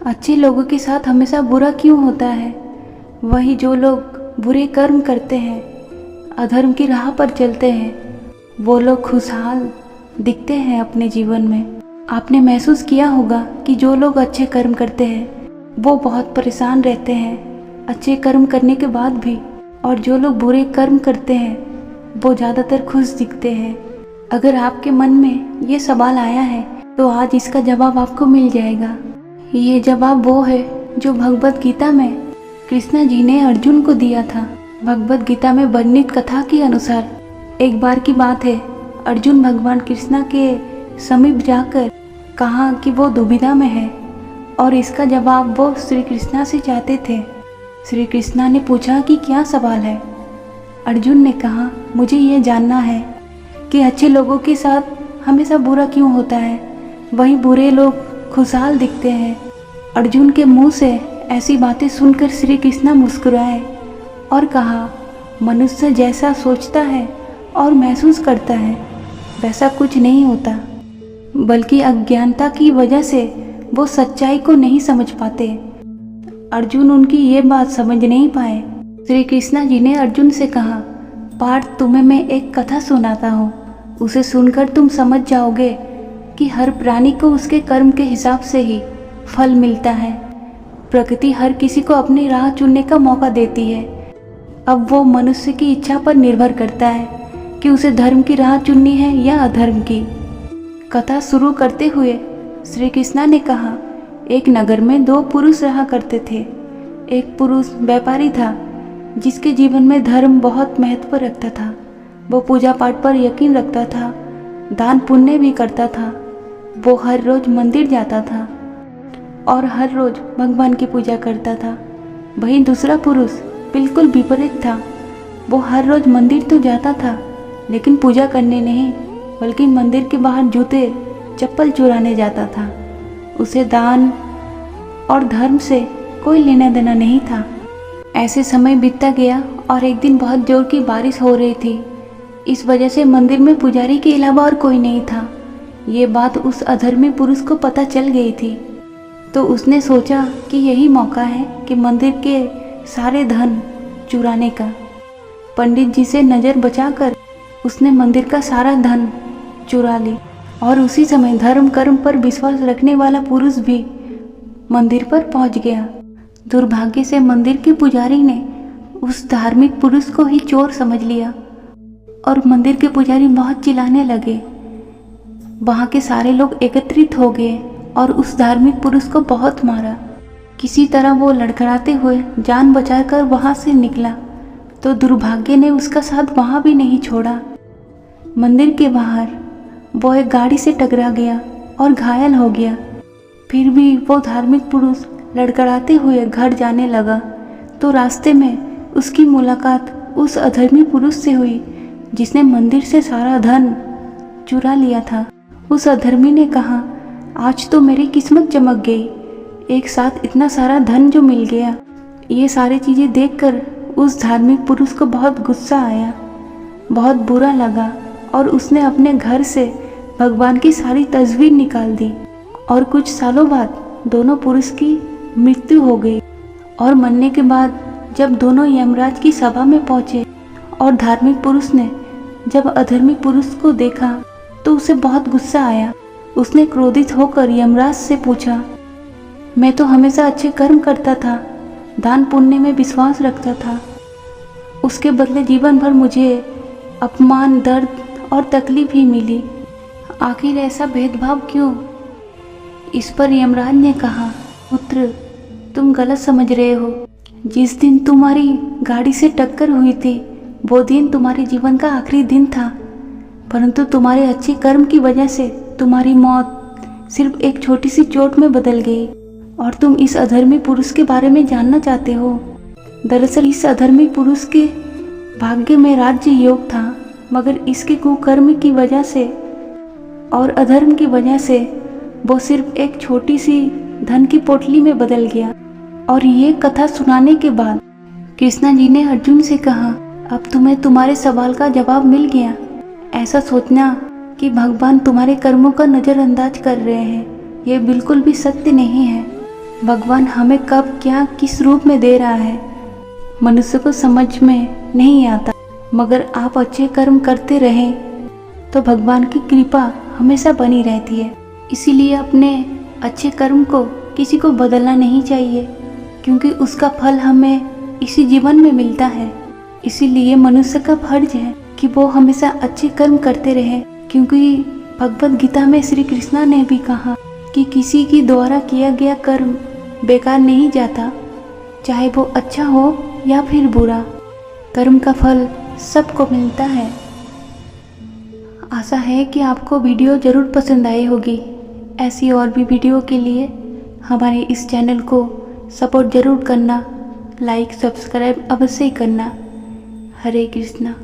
अच्छे लोगों के साथ हमेशा बुरा क्यों होता है? वही जो लोग बुरे कर्म करते हैं, अधर्म की राह पर चलते हैं, वो लोग खुशहाल दिखते हैं अपने जीवन में। आपने महसूस किया होगा कि जो लोग अच्छे कर्म करते हैं वो बहुत परेशान रहते हैं अच्छे कर्म करने के बाद भी, और जो लोग बुरे कर्म करते हैं वो ज़्यादातर खुश दिखते हैं। अगर आपके मन में ये सवाल आया है तो आज इसका जवाब आपको मिल जाएगा। ये जवाब वो है जो भगवत गीता में कृष्ण जी ने अर्जुन को दिया था। भगवत गीता में वर्णित कथा के अनुसार एक बार की बात है, अर्जुन भगवान कृष्ण के समीप जाकर कहा कि वो दुविधा में है और इसका जवाब वो श्री कृष्ण से चाहते थे। श्री कृष्ण ने पूछा कि क्या सवाल है? अर्जुन ने कहा, मुझे ये जानना है कि अच्छे लोगों के साथ हमेशा बुरा क्यों होता है, वहीं बुरे लोग खुशहाल दिखते हैं। अर्जुन के मुंह से ऐसी बातें सुनकर श्री कृष्ण मुस्कुराए और कहा, मनुष्य जैसा सोचता है और महसूस करता है वैसा कुछ नहीं होता, बल्कि अज्ञानता की वजह से वो सच्चाई को नहीं समझ पाते। अर्जुन उनकी ये बात समझ नहीं पाए। श्री कृष्ण जी ने अर्जुन से कहा, पार्थ, तुम्हें मैं एक कथा सुनाता हूँ, उसे सुनकर तुम समझ जाओगे कि हर प्राणी को उसके कर्म के हिसाब से ही फल मिलता है। प्रकृति हर किसी को अपनी राह चुनने का मौका देती है। अब वो मनुष्य की इच्छा पर निर्भर करता है कि उसे धर्म की राह चुननी है या अधर्म की। कथा शुरू करते हुए श्री कृष्ण ने कहा, एक नगर में दो पुरुष रहा करते थे। एक पुरुष व्यापारी था जिसके जीवन में धर्म बहुत महत्व रखता था। वो पूजा पाठ पर यकीन रखता था, दान पुण्य भी करता था। वो हर रोज मंदिर जाता था और हर रोज भगवान की पूजा करता था। वहीं दूसरा पुरुष बिल्कुल विपरीत था। वो हर रोज मंदिर तो जाता था लेकिन पूजा करने नहीं, बल्कि मंदिर के बाहर जूते चप्पल चुराने जाता था। उसे दान और धर्म से कोई लेना देना नहीं था। ऐसे समय बीतता गया और एक दिन बहुत जोर की बारिश हो रही थी। इस वजह से मंदिर में पुजारी के अलावा और कोई नहीं था। ये बात उस अधर्मी पुरुष को पता चल गई थी, तो उसने सोचा कि यही मौका है कि मंदिर के सारे धन चुराने का। पंडित जी से नज़र बचाकर उसने मंदिर का सारा धन चुरा ली और उसी समय धर्म कर्म पर विश्वास रखने वाला पुरुष भी मंदिर पर पहुंच गया। दुर्भाग्य से मंदिर के पुजारी ने उस धार्मिक पुरुष को ही चोर समझ लिया और मंदिर के पुजारी बहुत चिल्लाने लगे। वहाँ के सारे लोग एकत्रित हो गए और उस धार्मिक पुरुष को बहुत मारा। किसी तरह वो लड़खड़ाते हुए जान बचाकर वहाँ से निकला, तो दुर्भाग्य ने उसका साथ वहाँ भी नहीं छोड़ा। मंदिर के बाहर वो एक गाड़ी से टकरा गया और घायल हो गया। फिर भी वो धार्मिक पुरुष लड़खड़ाते हुए घर जाने लगा, तो रास्ते में उसकी मुलाकात उस अधर्मी पुरुष से हुई जिसने मंदिर से सारा धन चुरा लिया था। उस अधर्मी ने कहा, आज तो मेरी किस्मत चमक गई, एक साथ इतना सारा धन जो मिल गया। ये सारी चीज़ें देखकर उस धार्मिक पुरुष को बहुत गुस्सा आया, बहुत बुरा लगा और उसने अपने घर से भगवान की सारी तस्वीर निकाल दी। और कुछ सालों बाद दोनों पुरुष की मृत्यु हो गई और मरने के बाद जब दोनों यमराज की सभा में पहुँचे और धार्मिक पुरुष ने जब अधर्मी पुरुष को देखा तो उसे बहुत गुस्सा आया। उसने क्रोधित होकर यमराज से पूछा, मैं तो हमेशा अच्छे कर्म करता था, दान पुण्य में विश्वास रखता था, उसके बदले जीवन भर मुझे अपमान, दर्द और तकलीफ ही मिली। आखिर ऐसा भेदभाव क्यों? इस पर यमराज ने कहा, पुत्र, तुम गलत समझ रहे हो। जिस दिन तुम्हारी गाड़ी से टक्कर हुई थी वो दिन तुम्हारे जीवन का आखिरी दिन था, परंतु तुम्हारे अच्छे कर्म की वजह से तुम्हारी मौत सिर्फ एक छोटी सी चोट में बदल गई। और तुम इस अधर्मी पुरुष के बारे में जानना चाहते हो। दरअसल इस अधर्मी पुरुष के भाग्य में राज्य योग था, मगर इसके कुकर्म की वजह से और अधर्म की वजह से वो सिर्फ एक छोटी सी धन की पोटली में बदल गया। और ये कथा सुनाने के बाद कृष्णा जी ने अर्जुन से कहा, अब तुम्हें तुम्हारे सवाल का जवाब मिल गया। ऐसा सोचना कि भगवान तुम्हारे कर्मों का नज़रअंदाज कर रहे हैं, ये बिल्कुल भी सत्य नहीं है। भगवान हमें कब क्या किस रूप में दे रहा है मनुष्य को समझ में नहीं आता, मगर आप अच्छे कर्म करते रहें तो भगवान की कृपा हमेशा बनी रहती है। इसीलिए अपने अच्छे कर्म को किसी को बदलना नहीं चाहिए, क्योंकि उसका फल हमें इसी जीवन में मिलता है। इसीलिए मनुष्य का फर्ज है कि वो हमेशा अच्छे कर्म करते रहे, क्योंकि भगवद गीता में श्री कृष्णा ने भी कहा कि किसी की द्वारा किया गया कर्म बेकार नहीं जाता, चाहे वो अच्छा हो या फिर बुरा, कर्म का फल सबको मिलता है। आशा है कि आपको वीडियो ज़रूर पसंद आई होगी। ऐसी और भी वीडियो के लिए हमारे इस चैनल को सपोर्ट ज़रूर करना, लाइक सब्सक्राइब अवश्य करना। हरे कृष्णा।